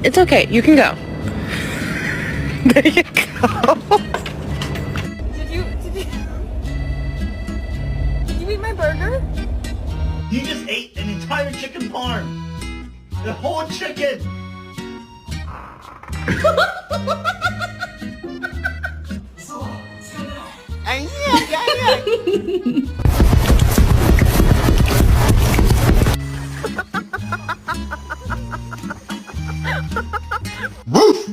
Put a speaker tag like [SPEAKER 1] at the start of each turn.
[SPEAKER 1] It's okay. You can go. There you go.
[SPEAKER 2] Did you eat my burger?
[SPEAKER 3] You just ate an entire chicken parm. The whole chicken.
[SPEAKER 4] Woof!